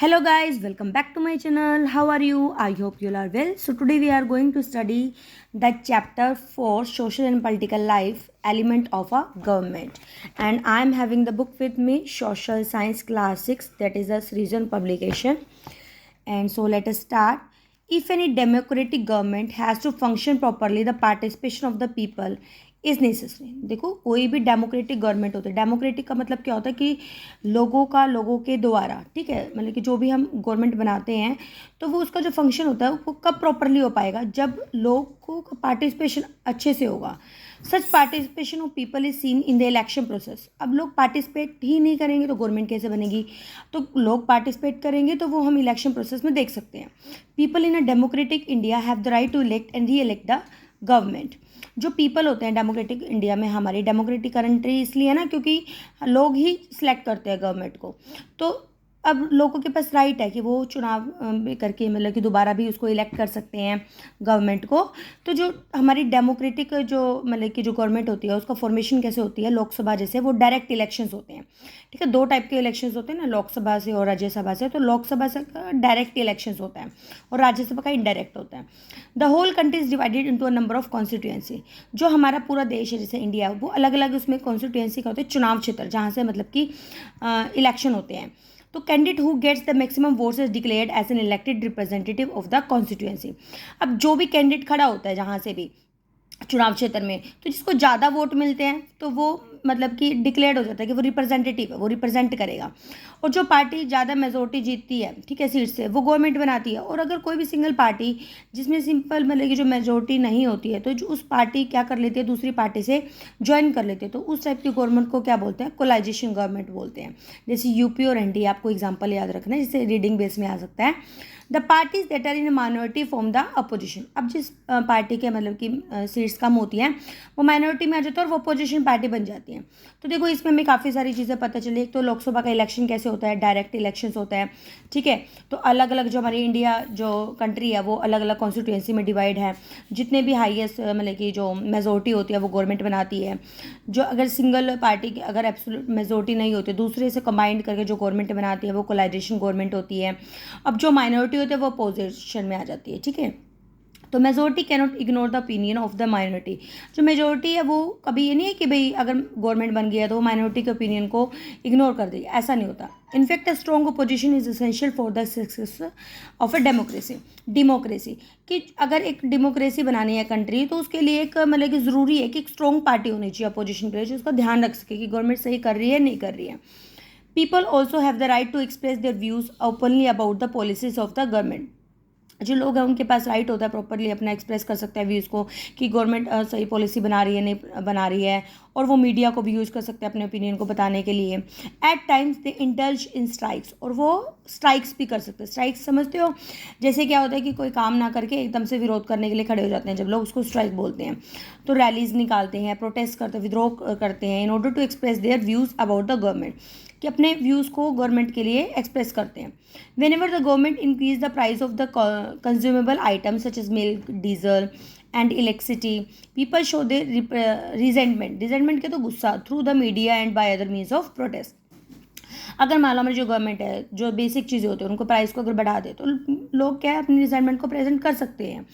Hello guys, welcome back to my channel. How are you? I hope you are well. So today we are going to study the chapter 4 Social and Political Life Element of a Government. And I am having the book with me, Social Science Class 6, that is a recent publication. And so let us start. If any democratic government has to function properly, the participation of the people is necessary. देखो, कोई भी democratic government होता है, democratic का मतलब क्या होता है कि लोगों के द्वारा, ठीक है, मतलब कि जो भी हम गवर्नमेंट बनाते हैं तो वो उसका जो फंक्शन होता है वो कब प्रॉपरली हो पाएगा, जब लोगों का पार्टिसिपेशन अच्छे से होगा। Such participation of people is seen in the election process. अब लोग पार्टिसिपेट ही नहीं करेंगे तो गवर्नमेंट कैसे बनेगी? तो लोग पार्टिसिपेट करेंगे तो वो हम इलेक्शन प्रोसेस में देख सकते हैं। People in a democratic India have the right to elect and re elect the government. जो पीपल होते हैं डेमोक्रेटिक इंडिया में, हमारी डेमोक्रेटिक कंट्री इसलिए है ना क्योंकि लोग ही सिलेक्ट करते हैं गवर्नमेंट को। तो अब लोगों के पास राइट है कि वो चुनाव करके मतलब कि दोबारा भी उसको इलेक्ट कर सकते हैं गवर्नमेंट को। तो जो हमारी डेमोक्रेटिक जो मतलब कि जो गवर्नमेंट होती है उसका फॉर्मेशन कैसे होती है, लोकसभा जैसे वो डायरेक्ट इलेक्शंस होते हैं। ठीक है, दो टाइप के इलेक्शंस होते हैं ना, लोकसभा से और राज्यसभा से। तो लोकसभा से डायरेक्ट इलेक्शंस होता है और राज्यसभा का इनडायरेक्ट होता है। The whole country is divided into a number of constituency. जो हमारा पूरा देश है जैसे इंडिया, वो अलग अलग उसमें कॉन्स्टिट्यूएंसी का होता है, चुनाव क्षेत्र जहाँ से मतलब कि इलेक्शन होते हैं। तो candidate who gets the maximum votes is declared as an elected representative of the constituency. अब जो भी कैंडिडेट खड़ा होता है जहाँ से भी चुनाव क्षेत्र में, तो जिसको ज़्यादा वोट मिलते हैं तो वो मतलब कि डिक्लेयर्ड हो जाता है कि वो रिप्रेजेंटेटिव है, वो रिप्रेजेंट करेगा। और जो पार्टी ज़्यादा मेजोरिटी जीतती है, ठीक है, सीट से, वो गवर्नमेंट बनाती है। और अगर कोई भी सिंगल पार्टी जिसमें सिंपल मतलब कि जो मेजोरिटी नहीं होती है, तो जो उस पार्टी क्या कर लेती है, दूसरी पार्टी से ज्वाइन कर लेती है, तो उस टाइप की गवर्नमेंट को क्या बोलते हैं, कोलाइजेशन गवर्नमेंट बोलते हैं। जैसे यूपी और एनडीए, आपको एग्जाम्पल याद रखना है, जिससे रीडिंग बेस में आ सकता है। The parties that are in minority form the opposition. अब जिस पार्टी के मतलब कि सीट्स कम होती हैं वो माइनॉरिटी में आ जाता है और वो अपोजिशन पार्टी बन जाती है। तो देखो, इसमें हमें काफ़ी सारी चीज़ें पता चली। एक तो लोकसभा का इलेक्शन कैसे होता है, डायरेक्ट इलेक्शंस होता है, ठीक है। तो अलग अलग जो हमारी इंडिया जो कंट्री है वो अलग अलग कॉन्स्टिट्यूएंसी में डिवाइड है। जितने भी हाईएस्ट मतलब कि जो मेजोरिटी होती है वो गवर्नमेंट बनाती है। जो अगर सिंगल पार्टी की अगर एब्सोल्यूट मेजोरिटी नहीं होती, दूसरे से कंबाइंड करके जो गवर्नमेंट बनाती है वो कोलाइजेशन गवर्नमेंट होती है। अब जो माइनॉरिटी होती है वो अपोजिशन में आ जाती है, ठीक है। तो majority cannot ignore the opinion of the minority. जो मेजोरिटी है वो कभी ये नहीं है कि भाई अगर गवर्नमेंट बन गया तो वो माइनॉरिटी के ओपिनियन को इग्नोर कर देगी, ऐसा नहीं होता। In fact a strong opposition is essential for the success of a democracy. कि अगर एक डेमोक्रेसी बनानी है कंट्री, तो उसके लिए एक मतलब कि ज़रूरी है कि एक स्ट्रॉन्ग पार्टी होनी चाहिए अपोजिशन के लिए, जो उसका ध्यान रख सके कि गवर्नमेंट सही कर रही है नहीं कर रही है। People also have the right to express their views openly about the policies of the government. जो लोग हैं उनके पास राइट होता है प्रॉपरली अपना एक्सप्रेस कर सकते हैं व्यूज़ को कि गवर्नमेंट सही पॉलिसी बना रही है नहीं बना रही है। और वो मीडिया को भी यूज़ कर सकते हैं अपने ओपिनियन को बताने के लिए। At times they indulge in strikes, और वो स्ट्राइक्स भी कर सकते हैं। स्ट्राइक्स समझते हो? जैसे क्या होता है कि कोई काम ना करके एकदम से विरोध करने के लिए खड़े हो जाते हैं, जब लोग उसको स्ट्राइक बोलते हैं। तो रैलीज निकालते हैं, प्रोटेस्ट करते हैं, विद्रोह करते हैं in order to express their views about the government, कि अपने व्यूज़ को गवर्नमेंट के लिए एक्सप्रेस करते हैं। Whenever the government increase the price of the consumable items such as milk, diesel and electricity, people show they resentment के तो गुस्सा through the media and by other means of protest. अगर मान लो हमारी जो government है, जो basic चीज़ें होती हैं उनको प्राइस को अगर बढ़ा दे तो लोग क्या है अपनी रिजेंटमेंट को प्रेजेंट कर सकते हैं।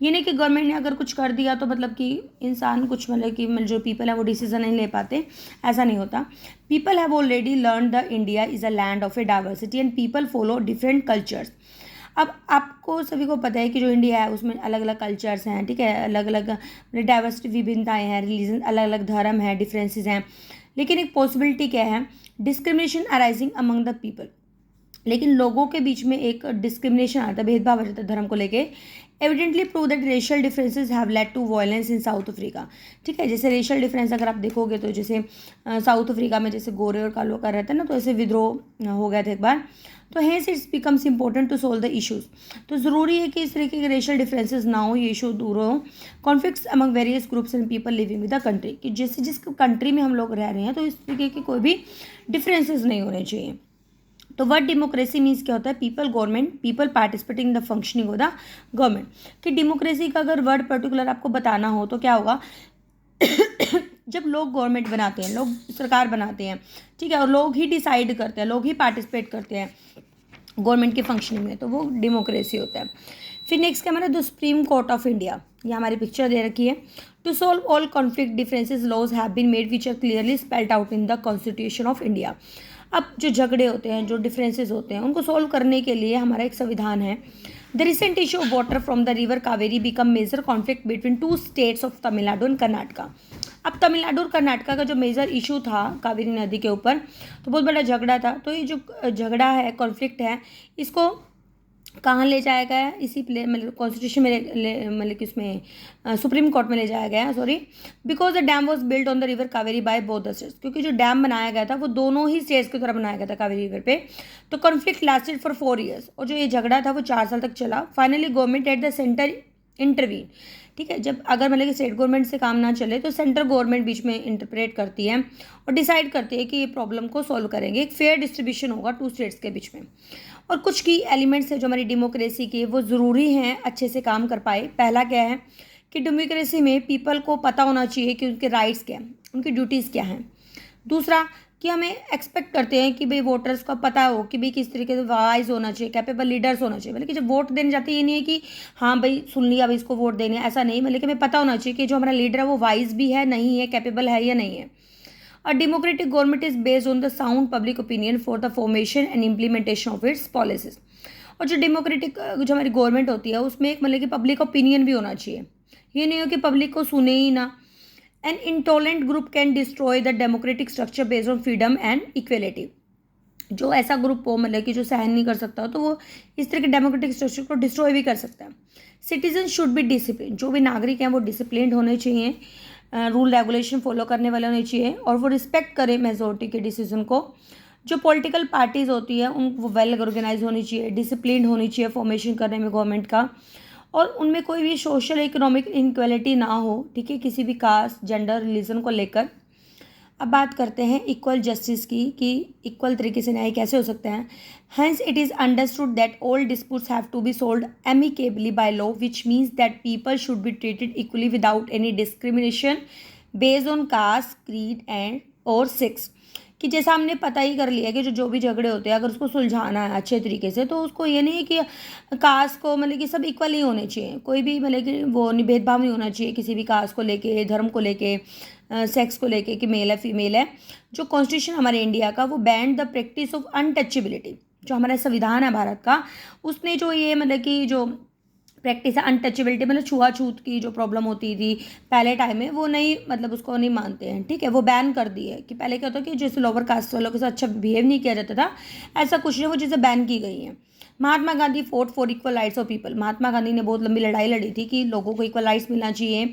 ये नहीं कि गवर्नमेंट ने अगर कुछ कर दिया तो मतलब कि इंसान कुछ मतलब कि जो पीपल है वो डिसीजन नहीं ले पाते, ऐसा नहीं होता। People have already learn the India is a land of A diversity and people follow different cultures. अब आपको सभी को पता है कि जो इंडिया है उसमें अलग अलग कल्चर्स हैं, ठीक है, अलग अलग डाइवर्सिटी विभिन्नताएं हैं, रिलीजन अलग अलग धर्म हैं, डिफरेंसेस हैं। लेकिन एक पॉसिबिलिटी क्या है, discrimination arising among the people. लेकिन लोगों के बीच में एक डिस्क्रिमिनेशन आता है, भेदभाव आ जाता है धर्म को लेके। Evidently prove that racial differences have led to violence in South Africa. ठीक है, जैसे रेशियल डिफरेंस अगर आप देखोगे तो जैसे साउथ अफ्रीका में जैसे गोरे और कालों का रहता है ना, तो ऐसे विद्रोह हो गया था एक बार। तो hence it's becomes important to solve the issues. तो ज़रूरी है कि इस तरीके के रेशियल डिफरेंसेस ना हो, ये इशू दूर हो। Conflicts among various groups and people living with the country, कि जैसे जिस कंट्री में हम लोग रह रहे हैं तो इस तरीके के कोई भी डिफरेंसेस नहीं होने चाहिए। तो वर्ड डेमोक्रेसी मीन्स क्या होता है, people government, people participating the functioning of the government. कि डेमोक्रेसी का अगर वर्ड पर्टिकुलर आपको बताना हो तो क्या होगा जब लोग गवर्नमेंट बनाते हैं, लोग सरकार बनाते हैं, ठीक है, और लोग ही डिसाइड करते हैं, लोग ही पार्टिसिपेट करते हैं। गवर्नमेंट की फंक्शनिंग में, तो वो डेमोक्रेसी होता है। फिर नेक्स्ट क्या हमारा the supreme court of India, ये हमारी पिक्चर दे रखी है। To solve all conflict differences laws have been made which are clearly spelled out in the constitution of India. अब जो झगड़े होते हैं, जो डिफरेंसेस होते हैं, उनको सॉल्व करने के लिए हमारा एक संविधान है। The recent issue of water from the river Kaveri become major conflict between two states of Tamil Nadu and Karnataka. अब तमिलनाडु और कर्नाटका का जो मेजर इशू था कावेरी नदी के ऊपर, तो बहुत बड़ा झगड़ा था। तो ये जो झगड़ा है, कॉन्फ्लिक्ट है, इसको कहाँ ले जाया गया है, इसी मतलब कॉन्स्टिट्यूशन में मतलब कि उसमें सुप्रीम कोर्ट में ले जाया गया है, sorry, because the dam was build on the river Kaveri by both the states, क्योंकि जो डैम बनाया गया था वो दोनों ही स्टेट्स की तरफ बनाया गया था कावेरी रिवर पे। तो कॉन्फ्लिक्ट लास्टेड फॉर 4 years, और जो ये झगड़ा था वो 4 साल तक चला। Finally government at the centre intervene, ठीक है, जब अगर मतलब कि स्टेट गवर्नमेंट से काम ना चले तो सेंट्रल गवर्नमेंट बीच में इंटरप्रेट करती है और डिसाइड करती है कि ये प्रॉब्लम को सॉल्व करेंगे। एक फेयर डिस्ट्रीब्यूशन होगा 2 स्टेट्स के बीच में। और कुछ की एलिमेंट्स है जो हमारी डेमोक्रेसी के, वो ज़रूरी हैं अच्छे से काम कर पाए। पहला क्या है कि डेमोक्रेसी में पीपल को पता होना चाहिए कि उनके राइट्स क्या हैं, उनकी ड्यूटीज़ क्या हैं। दूसरा कि हमें एक्सपेक्ट करते हैं कि भाई वोटर्स को पता हो कि भाई किस तरीके से वाइज होना चाहिए, कैपेबल लीडर्स होना चाहिए। मतलब कि जब वोट देने जाते हैं, ये नहीं है कि हाँ भाई सुन लिया भाई इसको वोट देने, ऐसा नहीं। मतलब कि हमें पता होना चाहिए कि जो हमारा लीडर है वो वाइज भी है, नहीं है, कैपेबल है या नहीं है। A democratic government is based on the sound public opinion for the formation and implementation of its policies. और जो डेमोक्रेटिक जो हमारी गवर्नमेंट होती है उसमें एक मतलब कि पब्लिक ओपिनियन भी होना चाहिए। ये नहीं हो कि पब्लिक को सुने ही ना। An intolerant group can destroy the democratic structure based on freedom and equality. जो ऐसा ग्रुप हो मतलब कि जो सहन नहीं कर सकता हो, तो वो इस तरह के डेमोक्रेटिक स्ट्रक्चर को डिस्ट्रॉय भी कर सकता है। सिटीजन शुड बी डिसिप्लिन, जो भी नागरिक हैं वो डिसिप्लिन होने चाहिए, रूल रेगुलेशन फॉलो करने वाले होने चाहिए, और वो रिस्पेक्ट करें मेजोरिटी के डिसीजन को। जो पॉलिटिकल पार्टीज़ होती है उन वो वेल ऑर्गेनाइज होनी चाहिए, डिसिप्लिन होनी चाहिए फॉर्मेशन करने में गवर्नमेंट का, और उनमें कोई भी सोशल इकोनॉमिक इनक्वालिटी ना हो, ठीक है, किसी भी कास्ट, जेंडर, रिलीजन को लेकर। अब बात करते हैं इक्वल जस्टिस की, कि इक्वल तरीके से न्याय कैसे हो सकता है। Hence it is understood that all disputes have to be solved amicably by law, which means that people should be treated equally without any discrimination based on caste, creed and और sex. कि जैसा हमने पता ही कर लिया कि जो भी झगड़े होते हैं अगर उसको सुलझाना है अच्छे तरीके से, तो उसको ये नहीं है कि कास्ट को मतलब कि सब इक्वल ही होने चाहिए, कोई भी मतलब कि वो नहीं, भेदभाव नहीं होना चाहिए किसी भी कास्ट को लेके, धर्म को लेके, सेक्स को लेके कि मेल है फीमेल है। जो कॉन्स्टिट्यूशन हमारे इंडिया का वो band the practice of untouchability, जो हमारा संविधान है भारत का, उसने जो ये मतलब कि जो प्रैक्टिस है अनटचेबिलिटी, मतलब छुआछूत की जो प्रॉब्लम होती थी पहले टाइम में, वो नहीं, मतलब उसको नहीं मानते हैं, ठीक है, वो बैन कर दी है। कि पहले क्या होता कि जैसे लोअर कास्ट वालों के साथ अच्छा बिहेव नहीं किया जाता था, ऐसा कुछ नहीं, वो चीज़ें बैन की गई हैं। Mahatma Gandhi fought for equal rights of people, Mahatma Gandhi ने बहुत लंबी लड़ाई लड़ी थी कि लोगों को इक्वल राइट्स मिलना चाहिए।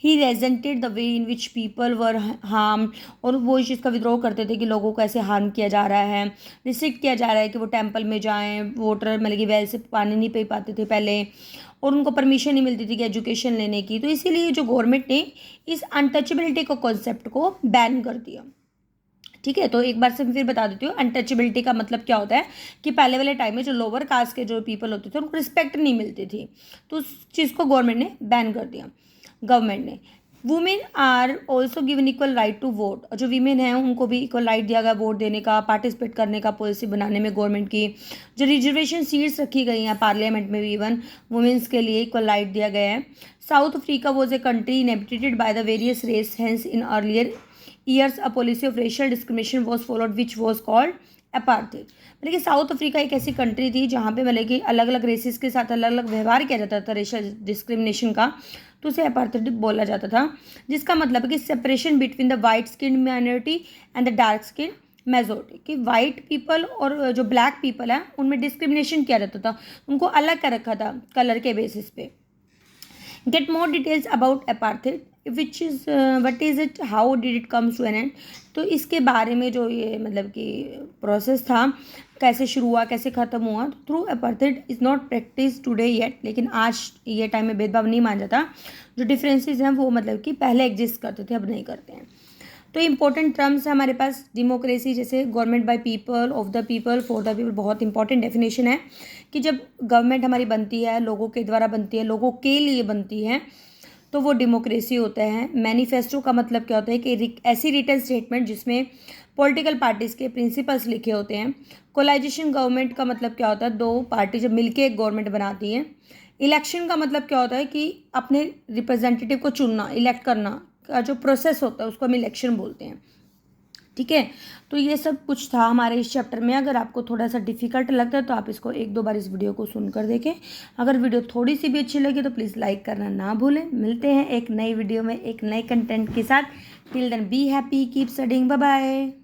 He resented the way in which people were harmed, और वो इस चीज़ का विद्रोह करते थे कि लोगों को ऐसे हार्म किया जा रहा है, रिस्ट्रिक्ट किया जा रहा है कि वो टेम्पल में जाएँ, वोटर मतलब कि वैसे पानी नहीं पी पाते थे पहले, और उनको परमिशन नहीं मिलती थी कि एजुकेशन लेने की। तो इसीलिए जो गवर्नमेंट ने इस अनटचेबिलिटी को कॉन्सेप्ट को बैन कर दिया, ठीक है। तो एक बार से फिर बता देती हूँ अनटचेबिलिटी का मतलब क्या होता है। कि पहले वाले टाइम में जो लोअर कास्ट के जो पीपल होते थे उनको रिस्पेक्ट नहीं मिलती थी, तो उस चीज़ को गवर्नमेंट ने बैन कर दिया, गवर्नमेंट ने। Women are also given equal right to vote, और जो वीमेन हैं उनको भी इक्वल राइट दिया गया वोट देने का, पार्टिसिपेट करने का पॉलिसी बनाने में गवर्नमेंट की। जो रिजर्वेशन सीट्स रखी गई हैं पार्लियामेंट में भी इवन वुमेन्स के लिए इक्वल राइट दिया गया है। South Africa was a country inhabited by the various race, hence in earlier years a policy of racial discrimination was followed which was called apartheid. मतलब कि साउथ अफ्रीका एक ऐसी country थी जहाँ पे मतलब कि अलग अलग रेसिस के साथ अलग अलग व्यवहार किया जाता था रेशियल डिस्क्रिमिनेशन का, तो उसे अपार्थाइड बोला जाता था। जिसका मतलब है कि separation between the white skin minority and the dark skin majority, कि वाइट पीपल और जो ब्लैक पीपल है उनमें डिस्क्रिमिनेशन किया जाता था, उनको अलग कर रखा था कलर के बेसिस पे। Get more details about apartheid, which is what is it, how did it comes to an end। तो इसके बारे में जो ये मतलब कि प्रोसेस था, कैसे शुरू हुआ, कैसे ख़त्म हुआ। तो through apartheid is not practice today yet, लेकिन आज ये टाइम में भेदभाव नहीं माना जाता। जो डिफरेंसेस हैं वो मतलब कि पहले एग्जिस्ट करते थे, अब नहीं करते हैं। तो इंपॉर्टेंट टर्म्स है हमारे पास डेमोक्रेसी, जैसे government by people, of the people, for the people, बहुत इंपॉर्टेंट डेफिनेशन है। कि जब गवर्नमेंट हमारी बनती है लोगों के द्वारा बनती है, लोगों के लिए बनती है, तो वो डेमोक्रेसी होता है। मैनिफेस्टो का मतलब क्या होता है कि ऐसी रिटन स्टेटमेंट जिसमें पॉलिटिकल पार्टीज़ के प्रिंसिपल्स लिखे होते हैं। कोलाइजेशन गवर्नमेंट का मतलब क्या होता है, दो पार्टी जब मिलके एक गवर्नमेंट बनाती है। इलेक्शन का मतलब क्या होता है कि अपने रिप्रेजेंटेटिव को चुनना, इलेक्ट करना का जो प्रोसेस होता है उसको हम इलेक्शन बोलते हैं। ठीक है, तो ये सब कुछ था हमारे इस चैप्टर में। अगर आपको थोड़ा सा डिफिकल्ट लगता है तो आप इसको एक दो बार इस वीडियो को सुनकर देखें। अगर वीडियो थोड़ी सी भी अच्छी लगी तो प्लीज़ लाइक करना ना भूलें। मिलते हैं एक नई वीडियो में एक नए कंटेंट के साथ। Till then be happy, keep studying, bye bye.